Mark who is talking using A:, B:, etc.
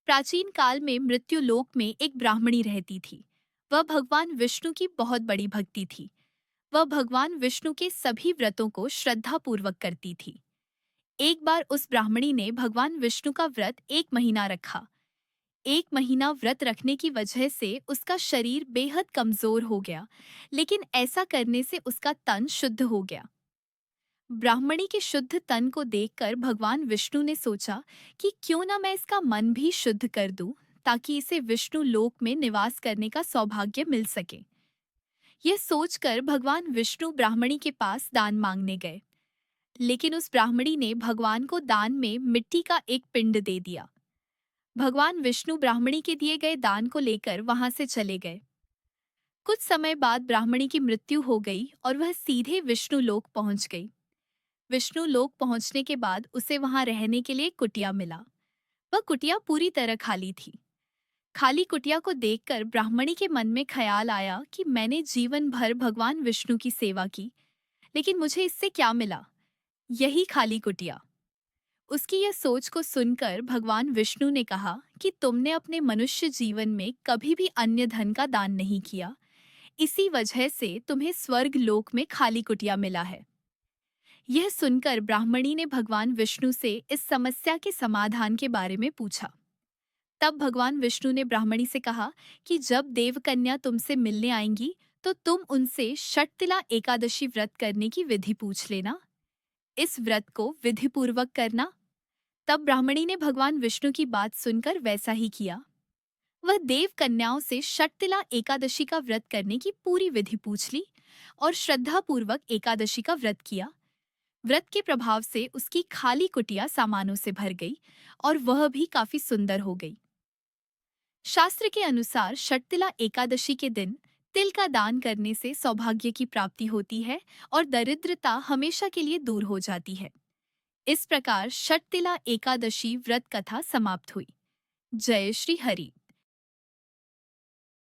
A: प्राचीन काल में मृत्यु लोक में एक ब्राह्मणी रहती थी। वह भगवान विष्णु की बहुत बड़ी भक्ति थी। वह भगवान विष्णु के सभी व्रतों को श्रद्धा पूर्वक करती थी। एक बार उस ब्राह्मणी ने भगवान विष्णु का व्रत 1 महीना रखा। 1 महीना व्रत रखने की वजह से उसका शरीर बेहद कमजोर हो गया, लेकिन ऐसा करने से उसका तन शुद्ध हो गया। ब्राह्मणी के शुद्ध तन को देखकर भगवान विष्णु ने सोचा कि क्यों ना मैं इसका मन भी शुद्ध कर दूं, ताकि इसे विष्णु लोक में निवास करने का सौभाग्य मिल सके। यह सोचकर भगवान विष्णु ब्राह्मणी के पास दान मांगने गए, लेकिन उस ब्राह्मणी ने भगवान को दान में मिट्टी का एक पिंड दे दिया। भगवान विष्णु ब्राह्मणी के दिए गए दान को लेकर वहां से चले गए। कुछ समय बाद ब्राह्मणी की मृत्यु हो गई और वह सीधे विष्णु लोक पहुंच गई। विष्णु लोक पहुंचने के बाद उसे वहां रहने के लिए कुटिया मिला। वह कुटिया पूरी तरह खाली थी। खाली कुटिया को देखकर ब्राह्मणी के मन में ख्याल आया कि मैंने जीवन भर भगवान विष्णु की सेवा की, लेकिन मुझे इससे क्या मिला? यही खाली कुटिया। उसकी यह सोच को सुनकर भगवान विष्णु ने कहा कि तुमने अपने मनुष्य जीवन में कभी भी अन्य धन का दान नहीं किया। इसी वजह से तुम्हें स्वर्ग लोक में खाली कुटिया मिला है। यह सुनकर ब्राह्मणी ने भगवान विष्णु से इस समस्या के समाधान के बारे में पूछा। तब भगवान विष्णु ने ब्राह्मणी से कहा कि जब देवकन्या तुमसे मिलने आएंगी तो तुम उनसे षटतिला एकादशी व्रत करने की विधि पूछ लेना। इस व्रत को विधि पूर्वक करना। तब ब्राह्मणी ने भगवान विष्णु की बात सुनकर वैसा ही किया। वह देव कन्याओं से षटतिला एकादशी का व्रत करने की पूरी विधि पूछ ली और श्रद्धा पूर्वक एकादशी का व्रत किया। व्रत के प्रभाव से उसकी खाली कुटिया सामानों से भर गई और वह भी काफी सुंदर हो गई। शास्त्र के अनुसार षटतिला एकादशी के दिन तिल का दान करने से सौभाग्य की प्राप्ति होती है और दरिद्रता हमेशा के लिए दूर हो जाती है। इस प्रकार षटतिला एकादशी व्रत कथा समाप्त हुई। जय श्री हरि।